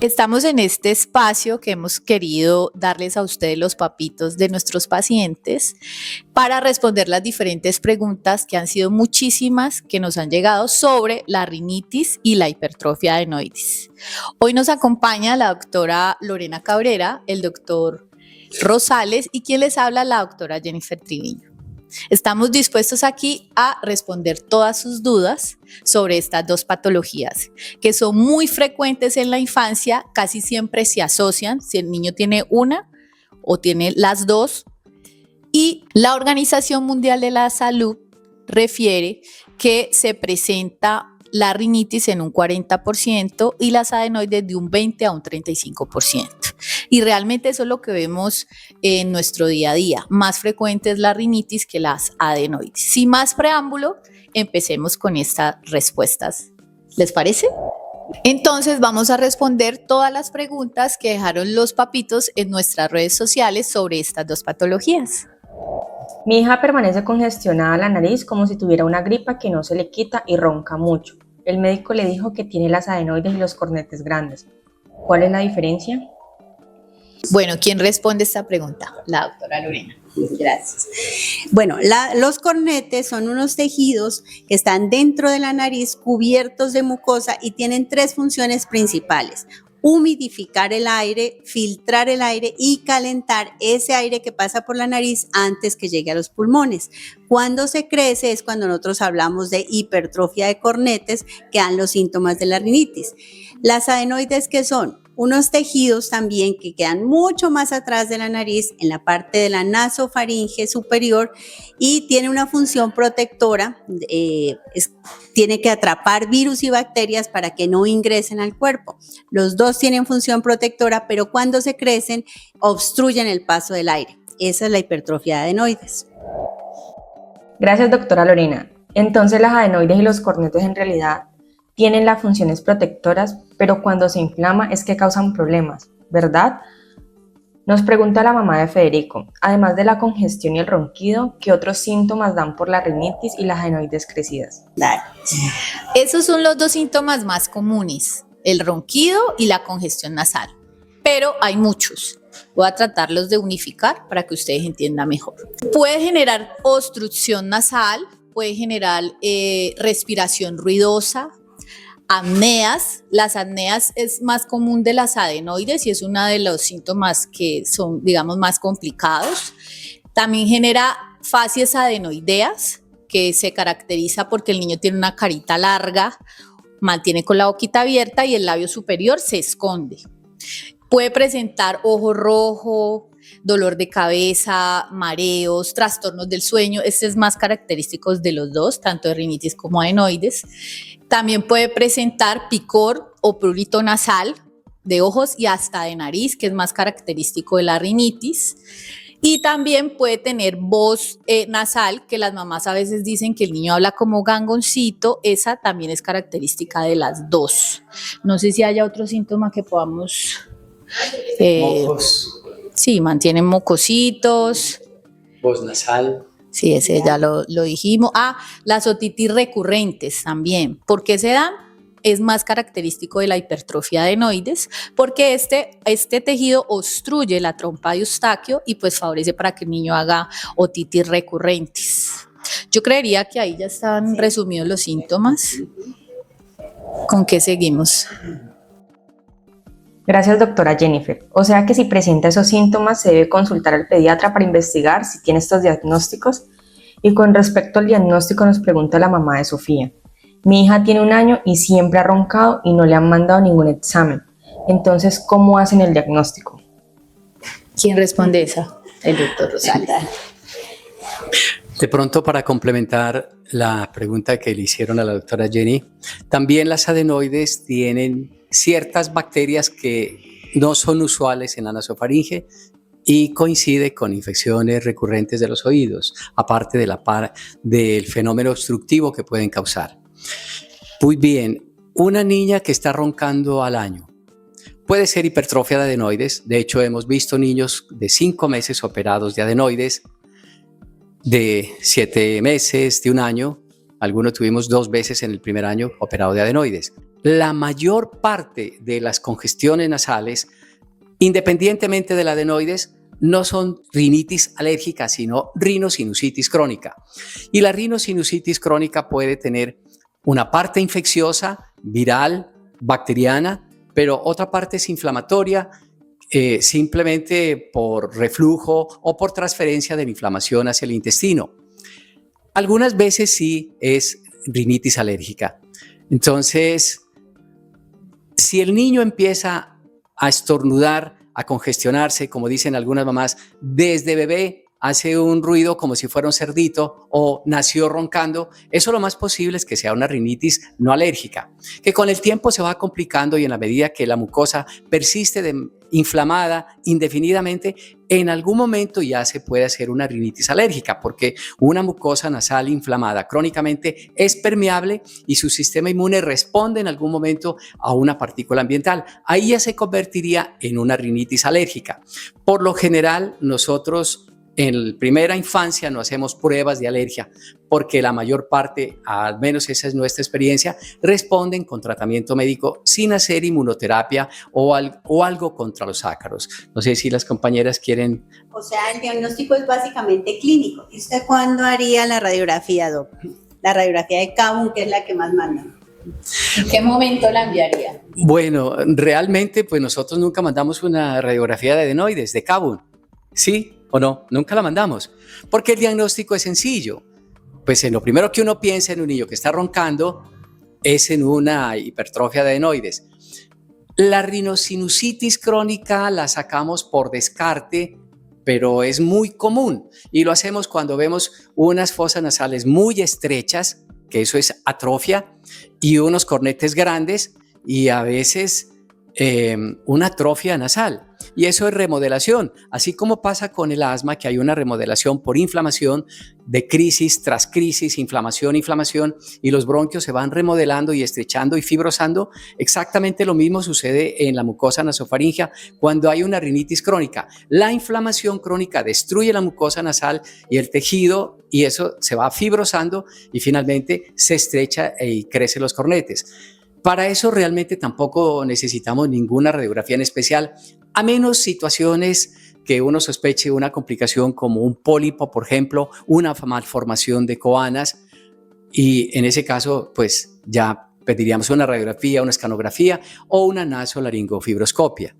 Estamos en este espacio que hemos querido darles a ustedes los papitos de nuestros pacientes para responder las diferentes preguntas que han sido muchísimas que nos han llegado sobre la rinitis y la hipertrofia adenoides. Hoy nos acompaña la doctora Lorena Cabrera, el doctor Rosales y quien les habla la doctora Jennifer Triviño. Estamos dispuestos aquí a responder todas sus dudas sobre estas dos patologías, que son muy frecuentes en la infancia, casi siempre se asocian, si el niño tiene una o tiene las dos, y la Organización Mundial de la Salud refiere que se presenta la rinitis en un 40% y las adenoides de un 20 a un 35%. Y realmente eso es lo que vemos en nuestro día a día. Más frecuente es la rinitis que las adenoides. Sin más preámbulo, empecemos con estas respuestas. ¿Les parece? Entonces vamos a responder todas las preguntas que dejaron los papitos en nuestras redes sociales sobre estas dos patologías. Mi hija permanece congestionada la nariz como si tuviera una gripa que no se le quita y ronca mucho. El médico le dijo que tiene las adenoides y los cornetes grandes. ¿Cuál es la diferencia? Bueno, ¿quién responde esta pregunta? La doctora Lorena. Gracias. Bueno, los cornetes son unos tejidos que están dentro de la nariz cubiertos de mucosa y tienen tres funciones principales: humidificar el aire, filtrar el aire y calentar ese aire que pasa por la nariz antes que llegue a los pulmones. Cuando se crece es cuando nosotros hablamos de hipertrofia de cornetes, que dan los síntomas de la rinitis. Las adenoides, ¿qué son? Unos tejidos también que quedan mucho más atrás de la nariz, en la parte de la nasofaringe superior, y tiene una función protectora, tiene que atrapar virus y bacterias para que no ingresen al cuerpo. Los dos tienen función protectora, pero cuando se crecen obstruyen el paso del aire. Esa es la hipertrofia de adenoides. Gracias, doctora Lorena. Entonces las adenoides y los cornetes en realidad tienen las funciones protectoras, pero cuando se inflama es que causan problemas, ¿verdad? Nos pregunta la mamá de Federico, además de la congestión y el ronquido, ¿qué otros síntomas dan por la rinitis y las adenoides crecidas? Dale. Esos son los dos síntomas más comunes, el ronquido y la congestión nasal, pero hay muchos. Voy a tratarlos de unificar para que ustedes entiendan mejor. Puede generar obstrucción nasal, puede generar respiración ruidosa, apneas. Las apneas es más común de las adenoides y es uno de los síntomas que son, digamos, más complicados. También genera facies adenoideas, que se caracteriza porque el niño tiene una carita larga, mantiene con la boquita abierta y el labio superior se esconde. Puede presentar ojo rojo, dolor de cabeza, mareos, trastornos del sueño. Este es más característico de los dos, tanto de rinitis como adenoides. También puede presentar picor o prurito nasal de ojos y hasta de nariz, que es más característico de la rinitis. Y también puede tener voz nasal, que las mamás a veces dicen que el niño habla como gangoncito. Esa también es característica de las dos. No sé si haya otro síntoma que podamos... Mocos. Sí, mantienen mocositos. Voz nasal. Sí, ese ya lo dijimos. Las otitis recurrentes también. ¿Por qué se dan? Es más característico de la hipertrofia adenoides porque este tejido obstruye la trompa de Eustaquio y pues favorece para que el niño haga otitis recurrentes. Yo creería que ahí ya están resumidos los síntomas. ¿Con qué seguimos? Gracias, doctora Jennifer. O sea que si presenta esos síntomas se debe consultar al pediatra para investigar si tiene estos diagnósticos. Y con respecto al diagnóstico nos pregunta la mamá de Sofía. Mi hija tiene 1 año y siempre ha roncado y no le han mandado ningún examen. Entonces, ¿cómo hacen el diagnóstico? ¿Quién responde esa? El doctor Rosales. De pronto, para complementar la pregunta que le hicieron a la doctora Jenny, también las adenoides tienen ciertas bacterias que no son usuales en la nasofaringe y coincide con infecciones recurrentes de los oídos, aparte del fenómeno obstructivo que pueden causar. Muy bien, una niña que está roncando al año puede ser hipertrofia de adenoides. De hecho, hemos visto niños de 5 meses operados de adenoides, de 7 meses, de 1 año. Algunos tuvimos 2 veces en el primer año operado de adenoides. la mayor parte de las congestiones nasales, independientemente de la adenoides, no son rinitis alérgica, sino rinosinusitis crónica. Y la rinosinusitis crónica puede tener una parte infecciosa, viral, bacteriana, pero otra parte es inflamatoria, simplemente por reflujo o por transferencia de la inflamación hacia el intestino. Algunas veces sí es rinitis alérgica. Entonces, si el niño empieza a estornudar, a congestionarse, como dicen algunas mamás, desde bebé hace un ruido como si fuera un cerdito o nació roncando, eso lo más posible es que sea una rinitis no alérgica, que con el tiempo se va complicando y en la medida que la mucosa persiste inflamada indefinidamente, en algún momento ya se puede hacer una rinitis alérgica, porque una mucosa nasal inflamada crónicamente es permeable y su sistema inmune responde en algún momento a una partícula ambiental. Ahí ya se convertiría en una rinitis alérgica. Por lo general, nosotros en primera infancia no hacemos pruebas de alergia porque la mayor parte, al menos esa es nuestra experiencia, responden con tratamiento médico sin hacer inmunoterapia o algo contra los ácaros. No sé si las compañeras quieren... O sea, el diagnóstico es básicamente clínico. ¿Y usted cuándo haría la radiografía, doc? La radiografía de Cabun, que es la que más mandan. ¿En qué momento la enviaría? Bueno, realmente pues nosotros nunca mandamos una radiografía de adenoides, de Cabun. ¿Sí o no? Nunca la mandamos, porque el diagnóstico es sencillo. Pues en lo primero que uno piensa en un niño que está roncando es en una hipertrofia de adenoides. La rinosinusitis crónica la sacamos por descarte, pero es muy común y lo hacemos cuando vemos unas fosas nasales muy estrechas, que eso es atrofia, y unos cornetes grandes y a veces una atrofia nasal. Y eso es remodelación, así como pasa con el asma, que hay una remodelación por inflamación, de crisis tras crisis, inflamación, y los bronquios se van remodelando y estrechando y fibrosando. Exactamente lo mismo sucede en la mucosa nasofaringea cuando hay una rinitis crónica. La inflamación crónica destruye la mucosa nasal y el tejido, y eso se va fibrosando y finalmente se estrecha y crecen los cornetes. Para eso realmente tampoco necesitamos ninguna radiografía en especial, a menos situaciones que uno sospeche una complicación como un pólipo, por ejemplo, una malformación de coanas, y en ese caso pues ya pediríamos una radiografía, una escanografía o una nasolaringofibroscopia.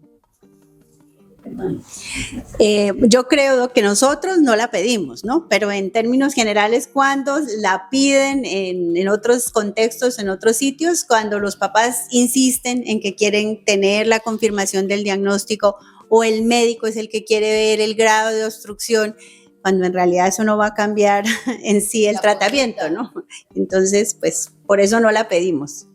Yo creo que nosotros no la pedimos, ¿no? Pero en términos generales, cuando la piden en otros contextos, en otros sitios, cuando los papás insisten en que quieren tener la confirmación del diagnóstico o el médico es el que quiere ver el grado de obstrucción, cuando en realidad eso no va a cambiar en sí el tratamiento, ¿no? Entonces, pues por eso no la pedimos.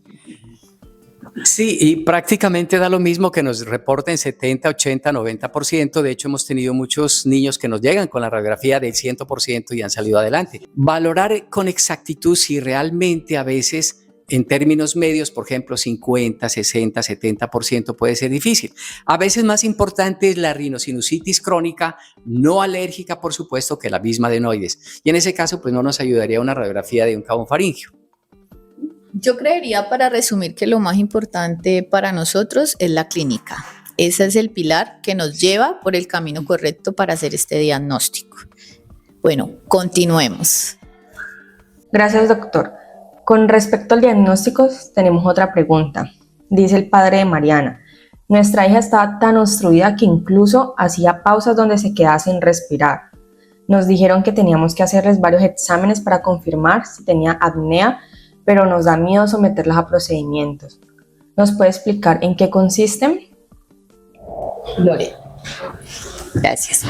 Sí, y prácticamente da lo mismo que nos reporten 70, 80, 90%. De hecho, hemos tenido muchos niños que nos llegan con la radiografía del 100% y han salido adelante. Valorar con exactitud si realmente a veces en términos medios, por ejemplo, 50, 60, 70% puede ser difícil. A veces más importante es la rinosinusitis crónica, no alérgica, por supuesto, que la misma adenoides. Y en ese caso, pues no nos ayudaría una radiografía de un cabo faríngeo. Yo creería, para resumir, que lo más importante para nosotros es la clínica. Ese es el pilar que nos lleva por el camino correcto para hacer este diagnóstico. Bueno, continuemos. Gracias, doctor. Con respecto al diagnóstico, tenemos otra pregunta. Dice el padre de Mariana: nuestra hija estaba tan obstruida que incluso hacía pausas donde se quedaba sin respirar. Nos dijeron que teníamos que hacerles varios exámenes para confirmar si tenía apnea, pero nos da miedo someterlas a procedimientos. ¿Nos puede explicar en qué consisten? Lore. Gracias.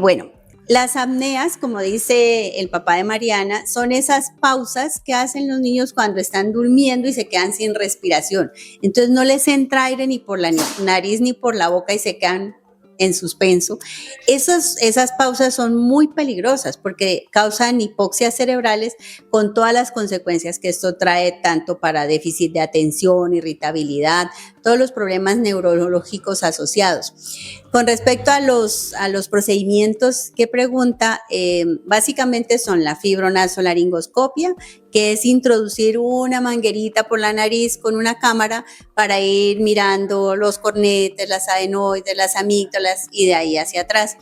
Bueno, las apneas, como dice el papá de Mariana, son esas pausas que hacen los niños cuando están durmiendo y se quedan sin respiración. Entonces no les entra aire ni por la nariz ni por la boca y se quedan en suspenso. Esas pausas son muy peligrosas porque causan hipoxias cerebrales con todas las consecuencias que esto trae, tanto para déficit de atención, irritabilidad, todos los problemas neurológicos asociados. Con respecto a los procedimientos que pregunta, básicamente son la fibronasolaringoscopia, que es introducir una manguerita por la nariz con una cámara para ir mirando los cornetes, las adenoides, las amígdalas y de ahí hacia atrás.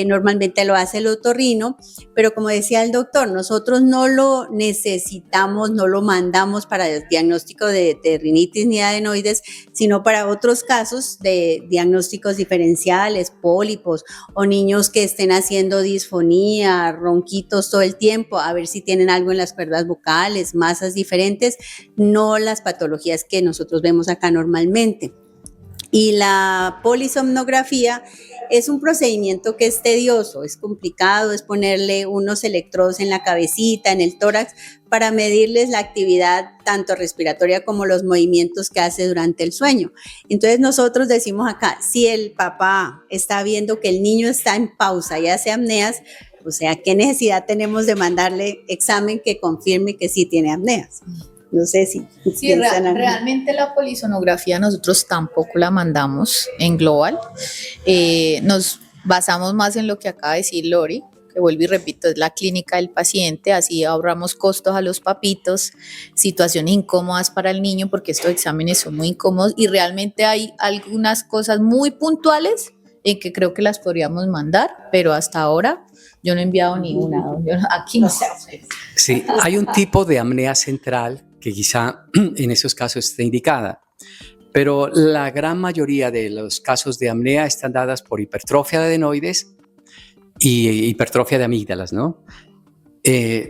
Normalmente lo hace el otorrino, pero como decía el doctor, nosotros no lo necesitamos, no lo mandamos para el diagnóstico de rinitis ni adenoides, sino para otros casos de diagnósticos diferenciales, pólipos o niños que estén haciendo disfonía, ronquitos todo el tiempo, a ver si tienen algo en las cuerdas vocales, masas diferentes, no las patologías que nosotros vemos acá normalmente. Y la polisomnografía es un procedimiento que es tedioso, es complicado, es ponerle unos electrodos en la cabecita, en el tórax, para medirles la actividad tanto respiratoria como los movimientos que hace durante el sueño. Entonces nosotros decimos acá, si el papá está viendo que el niño está en pausa y hace apneas, o sea, ¿qué necesidad tenemos de mandarle examen que confirme que sí tiene apneas? No sé si... Sí, realmente la polisonografía nosotros tampoco la mandamos en global. Nos basamos más en lo que acaba de decir Lori, que vuelvo y repito, es la clínica del paciente, así ahorramos costos a los papitos, situaciones incómodas para el niño, porque estos exámenes son muy incómodos y realmente hay algunas cosas muy puntuales en que creo que las podríamos mandar, pero hasta ahora yo no he enviado ni una. Aquí no se hace. Sí, hay un tipo de apnea central que quizá en esos casos esté indicada, pero la gran mayoría de los casos de apnea están dadas por hipertrofia de adenoides y hipertrofia de amígdalas, ¿no?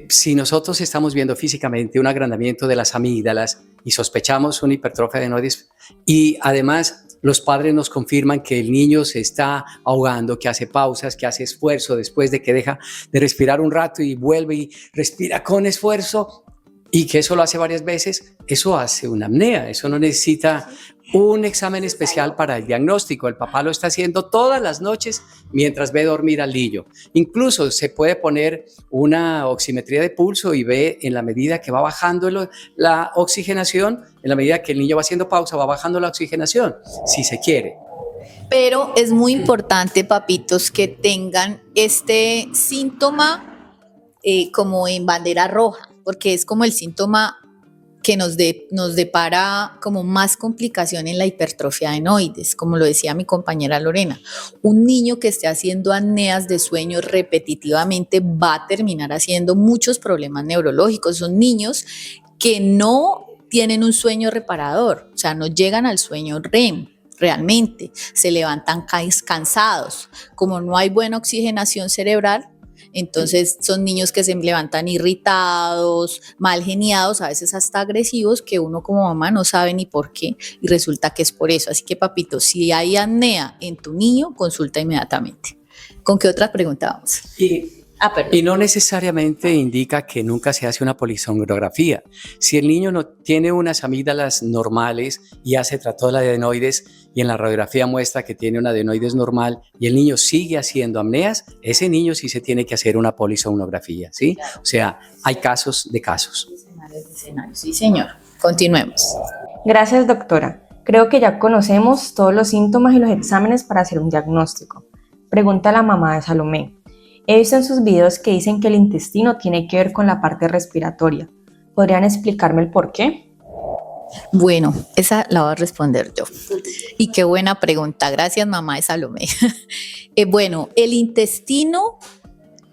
Si nosotros estamos viendo físicamente un agrandamiento de las amígdalas y sospechamos una hipertrofia de adenoides y además los padres nos confirman que el niño se está ahogando, que hace pausas, que hace esfuerzo después de que deja de respirar un rato y vuelve y respira con esfuerzo, y que eso lo hace varias veces, eso hace una apnea, eso no necesita un examen especial para el diagnóstico. El papá lo está haciendo todas las noches mientras ve dormir al niño. Incluso se puede poner una oximetría de pulso y ve en la medida que va bajando la oxigenación, en la medida que el niño va haciendo pausa, va bajando la oxigenación, si se quiere. Pero es muy importante, papitos, que tengan este síntoma como en bandera roja, porque es como el síntoma que nos depara como más complicación en la hipertrofia de adenoides, como lo decía mi compañera Lorena. Un niño que esté haciendo apneas de sueño repetitivamente va a terminar haciendo muchos problemas neurológicos. Son niños que no tienen un sueño reparador, o sea, no llegan al sueño REM. Realmente se levantan cansados, como no hay buena oxigenación cerebral. Entonces son niños que se levantan irritados, mal geniados, a veces hasta agresivos, que uno como mamá no sabe ni por qué y resulta que es por eso. Así que papito, si hay apnea en tu niño, consulta inmediatamente. ¿Con qué otra pregunta vamos? Y no necesariamente indica que nunca se hace una polisomnografía. Si el niño no tiene unas amígdalas normales y hace tratado de adenoides y en la radiografía muestra que tiene una adenoides normal y el niño sigue haciendo apneas, ese niño sí se tiene que hacer una polisomnografía, ¿sí? Claro. O sea, hay casos de casos. Escenarios. Sí, señor. Continuemos. Gracias, doctora. Creo que ya conocemos todos los síntomas y los exámenes para hacer un diagnóstico. Pregunta la mamá de Salomé. He visto en sus videos que dicen que el intestino tiene que ver con la parte respiratoria. ¿Podrían explicarme el por qué? Bueno, esa la voy a responder yo. Y qué buena pregunta. Gracias, mamá de Salomé. Bueno, el intestino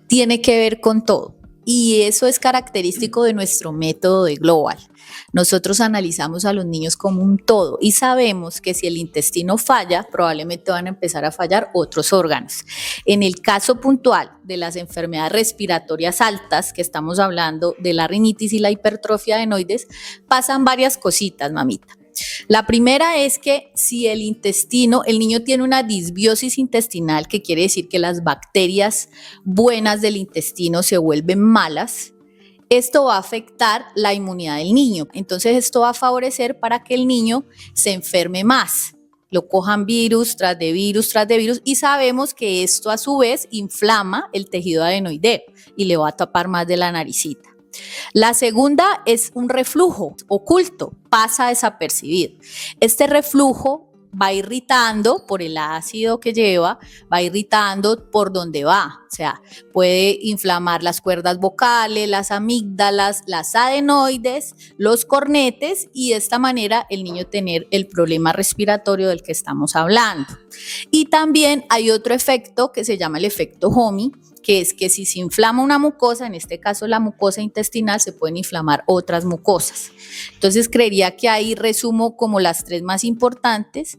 tiene que ver con todo. Y eso es característico de nuestro método de Global. Nosotros analizamos a los niños como un todo y sabemos que si el intestino falla, probablemente van a empezar a fallar otros órganos. En el caso puntual de las enfermedades respiratorias altas, que estamos hablando de la rinitis y la hipertrofia de adenoides, pasan varias cositas, mamita. La primera es que si el niño tiene una disbiosis intestinal, que quiere decir que las bacterias buenas del intestino se vuelven malas, esto va a afectar la inmunidad del niño. Entonces esto va a favorecer para que el niño se enferme más. Lo cojan virus tras de virus tras de virus y sabemos que esto a su vez inflama el tejido adenoideo y le va a tapar más de la naricita. La segunda es un reflujo oculto, pasa desapercibido. Este reflujo va irritando por el ácido que lleva, va irritando por donde va, o sea, puede inflamar las cuerdas vocales, las amígdalas, las adenoides, los cornetes y de esta manera el niño tener el problema respiratorio del que estamos hablando. Y también hay otro efecto que se llama el efecto Homey, que es que si se inflama una mucosa, en este caso la mucosa intestinal, se pueden inflamar otras mucosas. Entonces creería que ahí resumo como las tres más importantes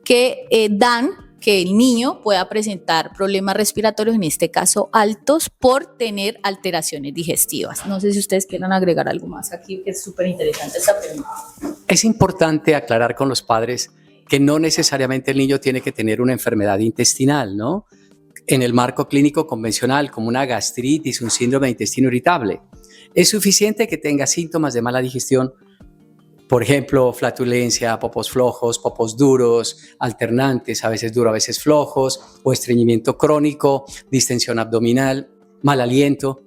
que dan que el niño pueda presentar problemas respiratorios, en este caso altos, por tener alteraciones digestivas. No sé si ustedes quieran agregar algo más aquí, que es súper interesante esta pregunta. Es importante aclarar con los padres que no necesariamente el niño tiene que tener una enfermedad intestinal, ¿no? En el marco clínico convencional, como una gastritis, un síndrome de intestino irritable. Es suficiente que tenga síntomas de mala digestión, por ejemplo, flatulencia, popos flojos, popos duros, alternantes, a veces duros, a veces flojos, o estreñimiento crónico, distensión abdominal, mal aliento.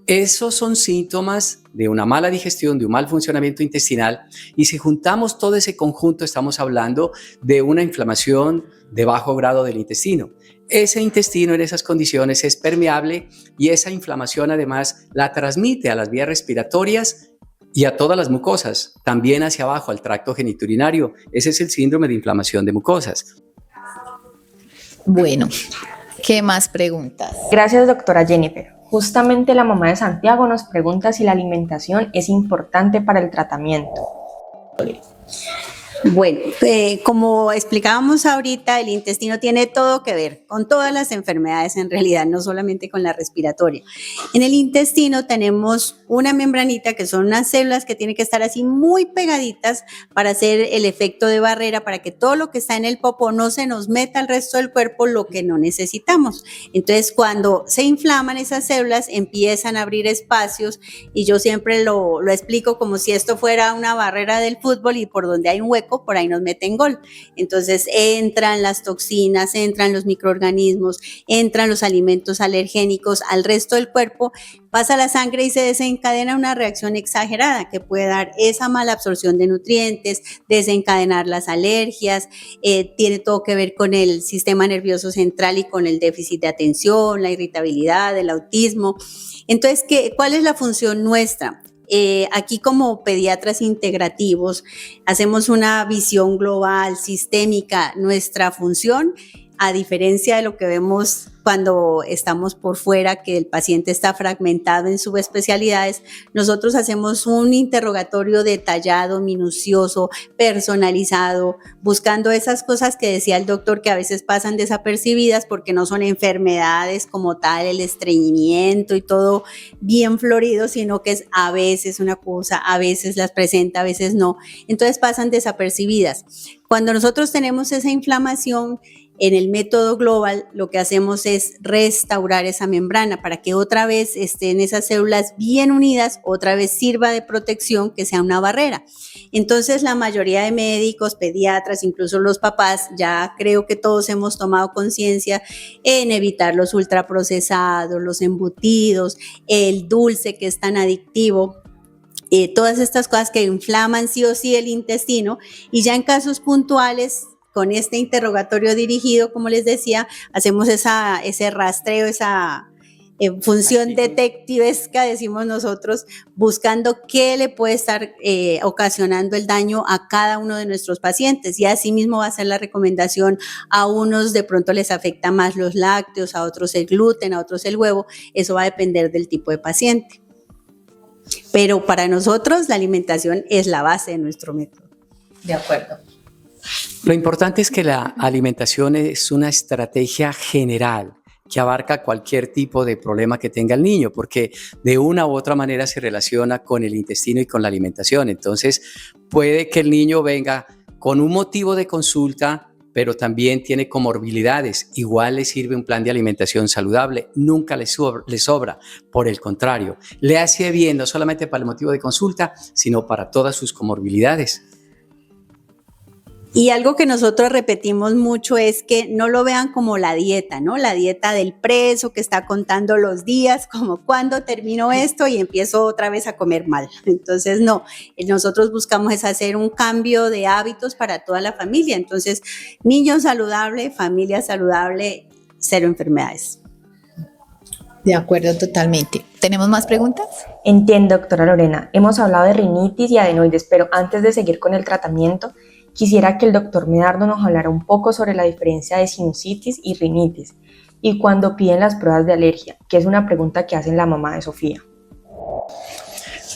Esos son síntomas de una mala digestión, de un mal funcionamiento intestinal, y si juntamos todo ese conjunto, estamos hablando de una inflamación de bajo grado del intestino. Ese intestino en esas condiciones es permeable y esa inflamación además la transmite a las vías respiratorias y a todas las mucosas, también hacia abajo, al tracto genitourinario. Ese es el síndrome de inflamación de mucosas. Bueno, ¿qué más preguntas? Gracias, doctora Jennifer. Justamente la mamá de Santiago nos pregunta si la alimentación es importante para el tratamiento. Bueno, como explicábamos ahorita, el intestino tiene todo que ver con todas las enfermedades en realidad, no solamente con la respiratoria. En el intestino tenemos una membranita que son unas células que tienen que estar así muy pegaditas para hacer el efecto de barrera, para que todo lo que está en el popó no se nos meta al resto del cuerpo lo que no necesitamos. Entonces, cuando se inflaman esas células, empiezan a abrir espacios y yo siempre lo explico como si esto fuera una barrera del fútbol y por donde hay un hueco, por ahí nos meten gol. Entonces entran las toxinas, entran los microorganismos, entran los alimentos alergénicos al resto del cuerpo, pasa la sangre y se desencadena una reacción exagerada que puede dar esa mala absorción de nutrientes, desencadenar las alergias, tiene todo que ver con el sistema nervioso central y con el déficit de atención, la irritabilidad, el autismo. Entonces, ¿cuál es la función nuestra? Aquí como pediatras integrativos hacemos una visión global, sistémica. Nuestra función, a diferencia de lo que vemos cuando estamos por fuera, que el paciente está fragmentado en subespecialidades, nosotros hacemos un interrogatorio detallado, minucioso, personalizado, buscando esas cosas que decía el doctor que a veces pasan desapercibidas porque no son enfermedades como tal, el estreñimiento y todo bien florido, sino que es a veces una cosa, a veces las presenta, a veces no. Entonces pasan desapercibidas. Cuando nosotros tenemos esa inflamación, en el método global lo que hacemos es restaurar esa membrana para que otra vez estén esas células bien unidas, otra vez sirva de protección, que sea una barrera. Entonces la mayoría de médicos, pediatras, incluso los papás, ya creo que todos hemos tomado conciencia en evitar los ultraprocesados, los embutidos, el dulce que es tan adictivo. Todas estas cosas que inflaman sí o sí el intestino, y ya en casos puntuales, con este interrogatorio dirigido, como les decía, hacemos ese rastreo, esa función detectivesca, decimos nosotros, buscando qué le puede estar ocasionando el daño a cada uno de nuestros pacientes. Y así mismo va a ser la recomendación. A unos de pronto les afecta más los lácteos, a otros el gluten, a otros el huevo. Eso va a depender del tipo de paciente. Pero para nosotros la alimentación es la base de nuestro método. De acuerdo. Lo importante es que la alimentación es una estrategia general que abarca cualquier tipo de problema que tenga el niño, porque de una u otra manera se relaciona con el intestino y con la alimentación. Entonces, puede que el niño venga con un motivo de consulta, pero también tiene comorbilidades. Igual le sirve un plan de alimentación saludable, nunca le sobra. Por el contrario, le hace bien no solamente para el motivo de consulta, sino para todas sus comorbilidades. Y algo que nosotros repetimos mucho es que no lo vean como la dieta, ¿no? La dieta del preso que está contando los días, como cuándo termino esto y empiezo otra vez a comer mal. Entonces, no, nosotros buscamos es hacer un cambio de hábitos para toda la familia. Entonces, niños saludables, familia saludable, cero enfermedades. De acuerdo, totalmente. ¿Tenemos más preguntas? Entiendo, doctora Lorena. Hemos hablado de rinitis y adenoides, pero antes de seguir con el tratamiento, quisiera que el doctor Medardo nos hablara un poco sobre la diferencia de sinusitis y rinitis y cuando piden las pruebas de alergia, que es una pregunta que hacen la mamá de Sofía.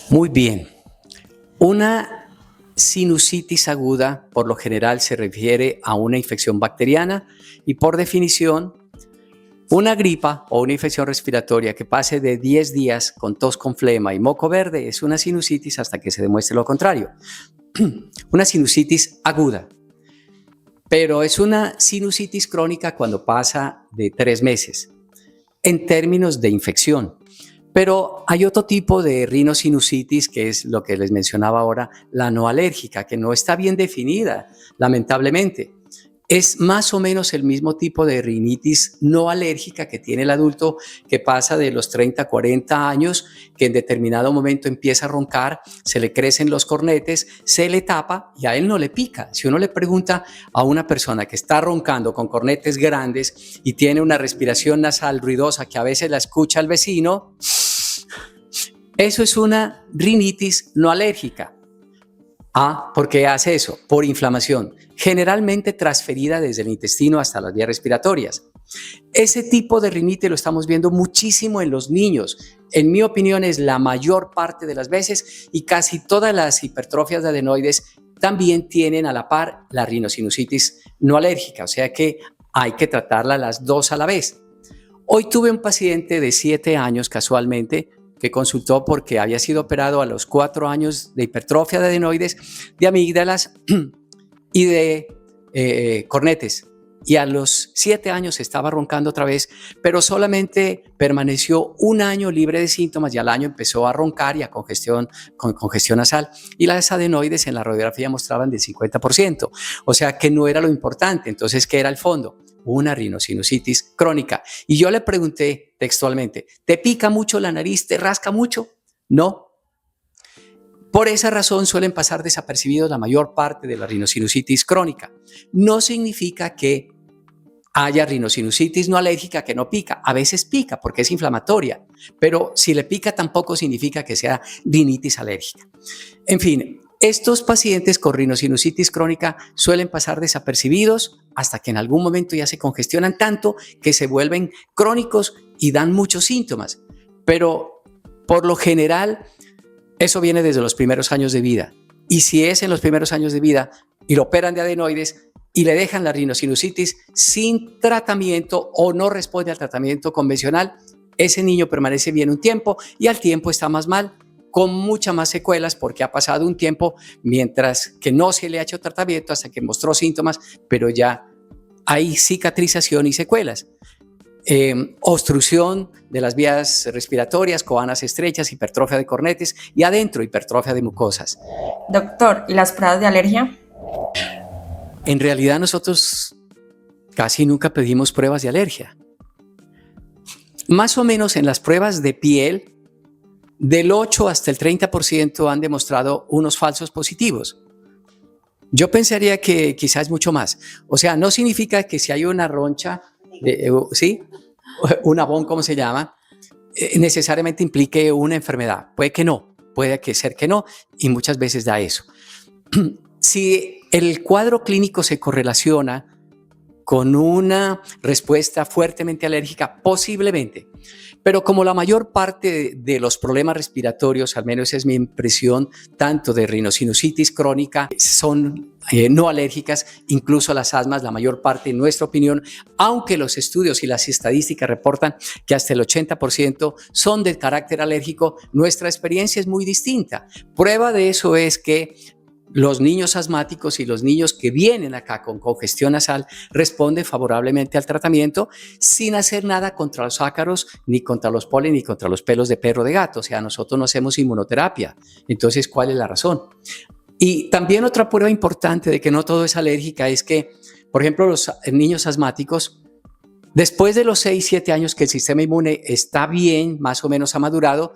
Muy bien. Una sinusitis aguda, por lo general, se refiere a una infección bacteriana y, por definición, una gripa o una infección respiratoria que pase de 10 días con tos con flema y moco verde es una sinusitis hasta que se demuestre lo contrario. Una sinusitis aguda, pero es una sinusitis crónica cuando pasa de 3 meses en términos de infección. Pero hay otro tipo de rinosinusitis, que es lo que les mencionaba ahora, la no alérgica, que no está bien definida, lamentablemente. Es más o menos el mismo tipo de rinitis no alérgica que tiene el adulto que pasa de los 30 a 40 años, que en determinado momento empieza a roncar, se le crecen los cornetes, se le tapa y a él no le pica. Si uno le pregunta a una persona que está roncando con cornetes grandes y tiene una respiración nasal ruidosa que a veces la escucha el vecino, eso es una rinitis no alérgica. ¿Por qué hace eso? Por inflamación, generalmente transferida desde el intestino hasta las vías respiratorias. Ese tipo de rinitis lo estamos viendo muchísimo en los niños. En mi opinión es la mayor parte de las veces y casi todas las hipertrofias de adenoides también tienen a la par la rinosinusitis no alérgica, o sea que hay que tratarla las dos a la vez. Hoy tuve un paciente de 7 años casualmente que consultó porque había sido operado a los 4 años de hipertrofia de adenoides, de amígdalas y de cornetes. Y a los 7 años estaba roncando otra vez, pero solamente permaneció 1 año libre de síntomas y al año empezó a roncar y con congestión nasal. Y las adenoides en la radiografía mostraban del 50%, o sea que no era lo importante. Entonces, ¿qué era el fondo? Una rinosinusitis crónica. Y yo le pregunté textualmente, ¿te pica mucho la nariz? ¿Te rasca mucho? No. Por esa razón suelen pasar desapercibidos la mayor parte de la rinosinusitis crónica. No significa que haya rinosinusitis no alérgica que no pica. A veces pica porque es inflamatoria, pero si le pica tampoco significa que sea rinitis alérgica. En fin, estos pacientes con rinosinusitis crónica suelen pasar desapercibidos hasta que en algún momento ya se congestionan tanto que se vuelven crónicos y dan muchos síntomas. Pero por lo general, eso viene desde los primeros años de vida. Y si es en los primeros años de vida y lo operan de adenoides y le dejan la rinosinusitis sin tratamiento o no responde al tratamiento convencional, ese niño permanece bien un tiempo y al tiempo está más mal, con muchas más secuelas porque ha pasado un tiempo mientras que no se le ha hecho tratamiento hasta que mostró síntomas, pero ya hay cicatrización y secuelas. Obstrucción de las vías respiratorias, coanas estrechas, hipertrofia de cornetes y adentro hipertrofia de mucosas. Doctor, ¿y las pruebas de alergia? En realidad nosotros casi nunca pedimos pruebas de alergia. Más o menos en las pruebas de piel, del 8 hasta el 30% han demostrado unos falsos positivos. Yo pensaría que quizás mucho más. O sea, no significa que si hay una roncha, ¿sí? Un abón, ¿cómo se llama? Necesariamente implique una enfermedad. Puede que no, puede ser que no, y muchas veces da eso. Si el cuadro clínico se correlaciona con una respuesta fuertemente alérgica, posiblemente. Pero como la mayor parte de los problemas respiratorios, al menos es mi impresión, tanto de rinosinusitis crónica, son no alérgicas, incluso las asmas, la mayor parte, en nuestra opinión, aunque los estudios y las estadísticas reportan que hasta el 80% son de carácter alérgico, nuestra experiencia es muy distinta. Prueba de eso es que los niños asmáticos y los niños que vienen acá con congestión nasal responden favorablemente al tratamiento sin hacer nada contra los ácaros, ni contra los polen, ni contra los pelos de perro de gato. O sea, nosotros no hacemos inmunoterapia. Entonces, ¿cuál es la razón? Y también otra prueba importante de que no todo es alérgica es que, por ejemplo, los niños asmáticos, después de los 6, 7 años que el sistema inmune está bien, más o menos ha madurado,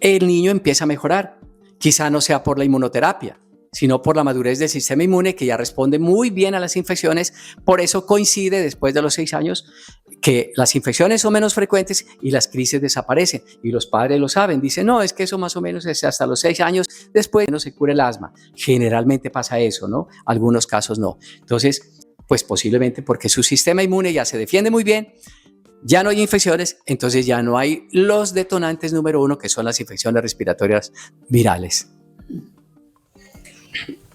el niño empieza a mejorar. Quizá no sea por la inmunoterapia, sino por la madurez del sistema inmune que ya responde muy bien a las infecciones. Por eso coincide después de los 6 años que las infecciones son menos frecuentes y las crisis desaparecen. Y los padres lo saben, dicen, no, es que eso más o menos es hasta los 6 años, después no se cura el asma. Generalmente pasa eso, ¿no? Algunos casos no. Entonces, pues posiblemente porque su sistema inmune ya se defiende muy bien, ya no hay infecciones, entonces ya no hay los detonantes número 1, que son las infecciones respiratorias virales.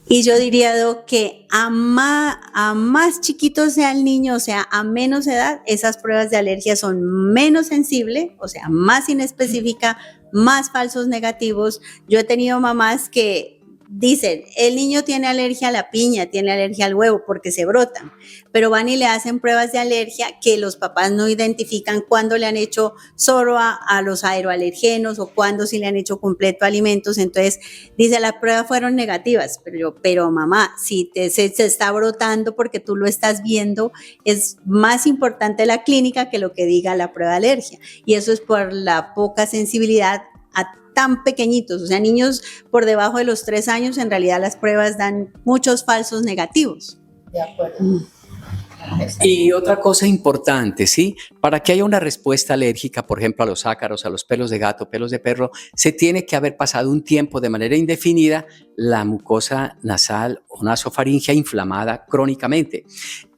Y yo diría, Doc, que a más chiquito sea el niño, o sea, a menos edad, esas pruebas de alergia son menos sensibles, o sea, más inespecífica, más falsos negativos. Yo he tenido mamás que dicen, el niño tiene alergia a la piña, tiene alergia al huevo porque se brotan, pero van y le hacen pruebas de alergia que los papás no identifican cuándo le han hecho solo a los aeroalergenos o cuándo sí le han hecho completo alimentos. Entonces dice, las pruebas fueron negativas, pero mamá, si se está brotando porque tú lo estás viendo, es más importante la clínica que lo que diga la prueba de alergia, y eso es por la poca sensibilidad a tan pequeñitos, o sea, niños por debajo de los 3 años, en realidad las pruebas dan muchos falsos negativos. De acuerdo. Y otra cosa importante, ¿sí? Para que haya una respuesta alérgica, por ejemplo, a los ácaros, a los pelos de gato, pelos de perro, se tiene que haber pasado un tiempo de manera indefinida la mucosa nasal o nasofaringea inflamada crónicamente.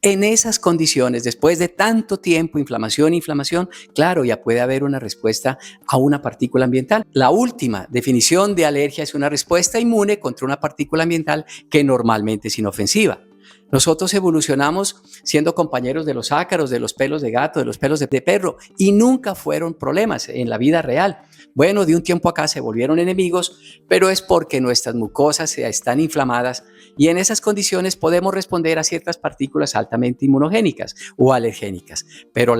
En esas condiciones, después de tanto tiempo, inflamación, claro, ya puede haber una respuesta a una partícula ambiental. La última definición de alergia es una respuesta inmune contra una partícula ambiental que normalmente es inofensiva. Nosotros evolucionamos siendo compañeros de los ácaros, de los pelos de gato, de los pelos de perro, y nunca fueron problemas en la vida real. Bueno, de un tiempo acá se volvieron enemigos, pero es porque nuestras mucosas están inflamadas y en esas condiciones podemos responder a ciertas partículas altamente inmunogénicas o alergénicas. Pero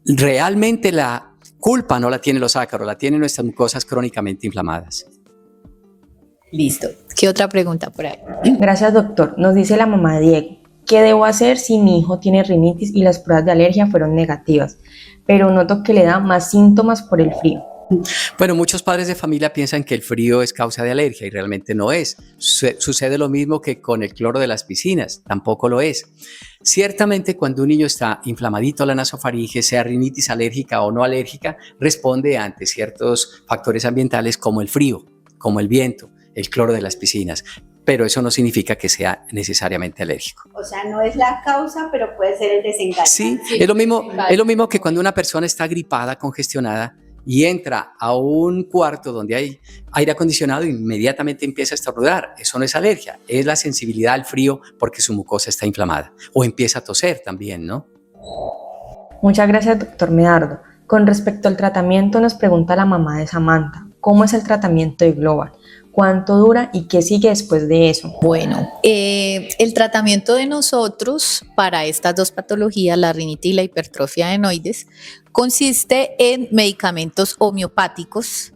realmente la culpa no la tienen los ácaros, la tienen nuestras mucosas crónicamente inflamadas. Listo. ¿Qué otra pregunta por ahí? Gracias, doctor. Nos dice la mamá de Diego, ¿qué debo hacer si mi hijo tiene rinitis y las pruebas de alergia fueron negativas, pero noto que le da más síntomas por el frío? Bueno, muchos padres de familia piensan que el frío es causa de alergia y realmente no es. Sucede lo mismo que con el cloro de las piscinas, tampoco lo es. Ciertamente, cuando un niño está inflamadito la nasofaringe, sea rinitis alérgica o no alérgica, responde ante ciertos factores ambientales como el frío, como el viento, el cloro de las piscinas, pero eso no significa que sea necesariamente alérgico. O sea, no es la causa, pero puede ser el desencadenante. Sí, es lo mismo que cuando una persona está gripada, congestionada, y entra a un cuarto donde hay aire acondicionado e inmediatamente empieza a estornudar. Eso no es alergia, es la sensibilidad al frío porque su mucosa está inflamada. O empieza a toser también, ¿no? Muchas gracias, doctor Medardo. Con respecto al tratamiento, nos pregunta la mamá de Samantha, ¿cómo es el tratamiento de Global? ¿Cuánto dura y qué sigue después de eso? Bueno, el tratamiento de nosotros para estas dos patologías, la rinitis y la hipertrofia adenoides, consiste en medicamentos homeopáticos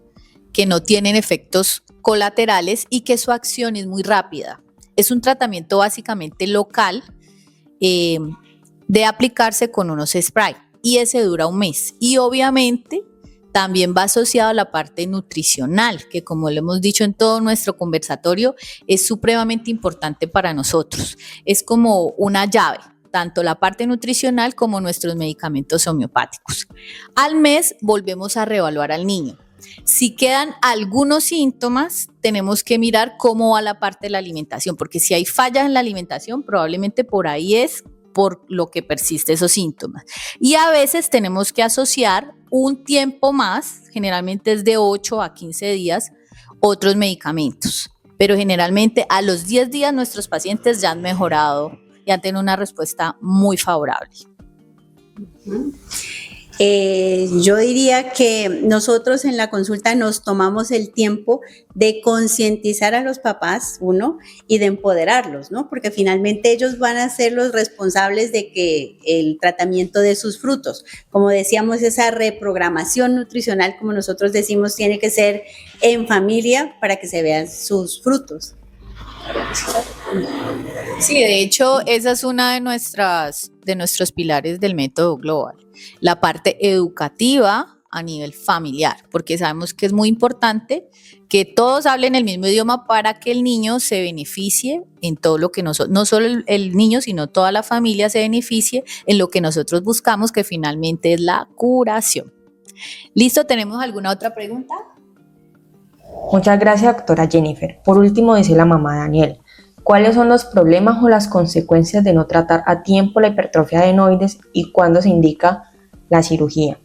que no tienen efectos colaterales y que su acción es muy rápida. Es un tratamiento básicamente local de aplicarse con unos spray y ese dura un mes. Y obviamente también va asociado a la parte nutricional, que como lo hemos dicho en todo nuestro conversatorio, es supremamente importante para nosotros. Es como una llave, tanto la parte nutricional como nuestros medicamentos homeopáticos. Al mes volvemos a reevaluar al niño. Si quedan algunos síntomas, tenemos que mirar cómo va la parte de la alimentación, porque si hay fallas en la alimentación, probablemente por ahí es por lo que persiste esos síntomas. Y a veces tenemos que asociar un tiempo más, generalmente es de 8 a 15 días, otros medicamentos. Pero generalmente a los 10 días nuestros pacientes ya han mejorado y han tenido una respuesta muy favorable. Yo diría que nosotros en la consulta nos tomamos el tiempo de concientizar a los papás, uno, y de empoderarlos, ¿no? Porque finalmente ellos van a ser los responsables de que el tratamiento dé sus frutos. Como decíamos, esa reprogramación nutricional, como nosotros decimos, tiene que ser en familia para que se vean sus frutos. Sí, de hecho, esa es una de nuestros pilares del método global, la parte educativa a nivel familiar, porque sabemos que es muy importante que todos hablen el mismo idioma para que el niño se beneficie en todo lo que no solo el niño, sino toda la familia se beneficie en lo que nosotros buscamos, que finalmente es la curación. ¿Listo? ¿Tenemos alguna otra pregunta? Muchas gracias, doctora Jennifer. Por último, dice la mamá Daniel, ¿cuáles son los problemas o las consecuencias de no tratar a tiempo la hipertrofia de adenoides y cuándo se indica la cirugía?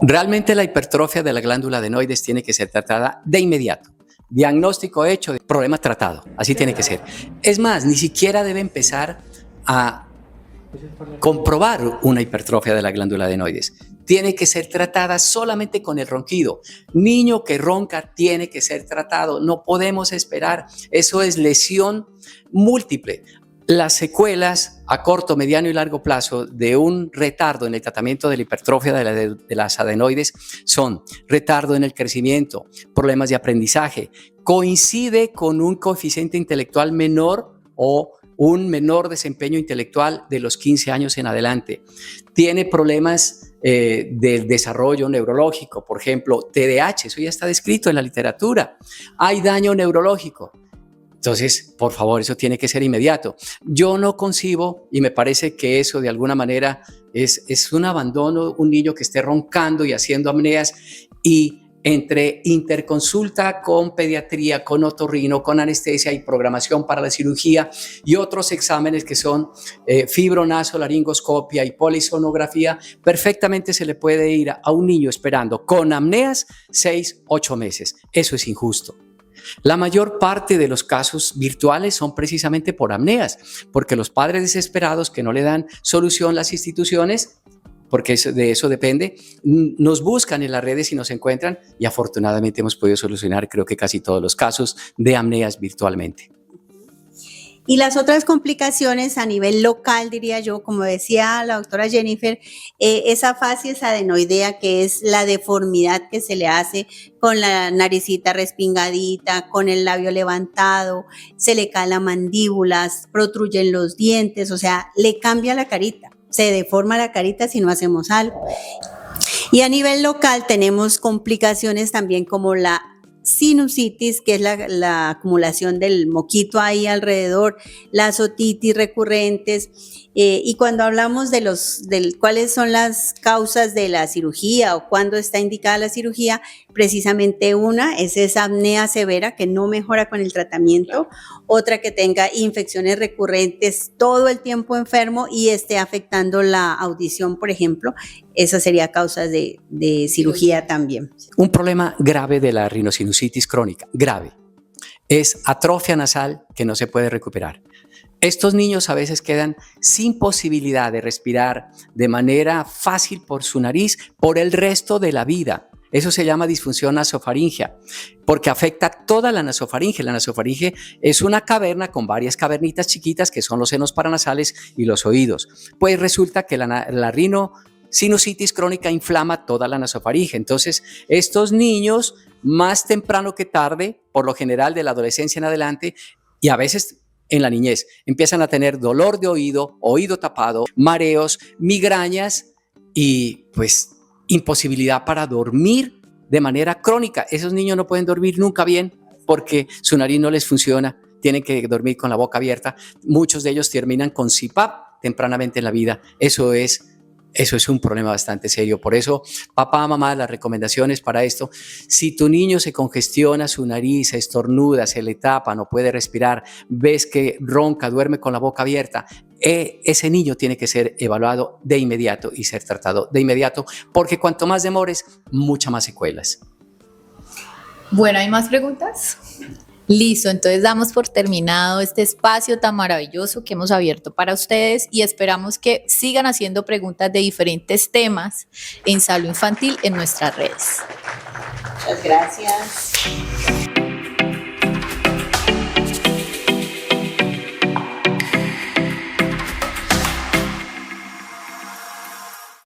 Realmente la hipertrofia de la glándula adenoides tiene que ser tratada de inmediato. Diagnóstico hecho, problema tratado. Así tiene que ser. Es más, ni siquiera debe empezar a comprobar una hipertrofia de la glándula adenoides. Tiene que ser tratada solamente con el ronquido. Niño que ronca tiene que ser tratado. No podemos esperar. Eso es lesión múltiple. Las secuelas a corto, mediano y largo plazo de un retardo en el tratamiento de la hipertrofia de las adenoides son retardo en el crecimiento, problemas de aprendizaje, coincide con un coeficiente intelectual menor o un menor desempeño intelectual de los 15 años en adelante. Tiene problemas del desarrollo neurológico, por ejemplo, TDAH, eso ya está descrito en la literatura. Hay daño neurológico. Entonces, por favor, eso tiene que ser inmediato. Yo no concibo, y me parece que eso de alguna manera es un abandono, un niño que esté roncando y haciendo apneas, y entre interconsulta con pediatría, con otorrino, con anestesia y programación para la cirugía y otros exámenes que son fibronasolaringoscopia y polisonografía, perfectamente se le puede ir a un niño esperando con apneas 6-8 meses. Eso es injusto. La mayor parte de los casos virtuales son precisamente por apneas, porque los padres desesperados que no le dan solución las instituciones, porque de eso depende, nos buscan en las redes y nos encuentran, y afortunadamente hemos podido solucionar creo que casi todos los casos de apneas virtualmente. Y las otras complicaciones a nivel local, diría yo, como decía la doctora Jennifer, esa facies adenoidea, que es la deformidad que se le hace con la naricita respingadita, con el labio levantado, se le cae la mandíbula, protruyen los dientes, o sea, le cambia la carita, se deforma la carita si no hacemos algo. Y a nivel local tenemos complicaciones también como la sinusitis, que es la acumulación del moquito ahí alrededor, las otitis recurrentes, y cuando hablamos de cuáles son las causas de la cirugía o cuándo está indicada la cirugía, precisamente una es esa apnea severa que no mejora con el tratamiento, otra que tenga infecciones recurrentes todo el tiempo enfermo y esté afectando la audición, por ejemplo, esa sería causa de cirugía también. Un problema grave de la rinosinusitis crónica, grave, es atrofia nasal que no se puede recuperar. Estos niños a veces quedan sin posibilidad de respirar de manera fácil por su nariz por el resto de la vida. Eso se llama disfunción nasofaringea, porque afecta toda la nasofaringe. La nasofaringe es una caverna con varias cavernitas chiquitas que son los senos paranasales y los oídos. Pues resulta que la rinosinusitis crónica inflama toda la nasofaringe. Entonces, estos niños, más temprano que tarde, por lo general de la adolescencia en adelante, y a veces en la niñez, empiezan a tener dolor de oído, oído tapado, mareos, migrañas y pues imposibilidad para dormir de manera crónica. Esos niños no pueden dormir nunca bien porque su nariz no les funciona, tienen que dormir con la boca abierta. Muchos de ellos terminan con CPAP tempranamente en la vida. Eso es un problema bastante serio. Por eso, papá, mamá, las recomendaciones para esto: si tu niño se congestiona su nariz, estornuda, se le tapa, no puede respirar, ves que ronca, duerme con la boca abierta, ese niño tiene que ser evaluado de inmediato y ser tratado de inmediato, porque cuanto más demores, muchas más secuelas. Bueno, ¿hay más preguntas? Listo, entonces damos por terminado este espacio tan maravilloso que hemos abierto para ustedes y esperamos que sigan haciendo preguntas de diferentes temas en salud infantil en nuestras redes. Muchas gracias.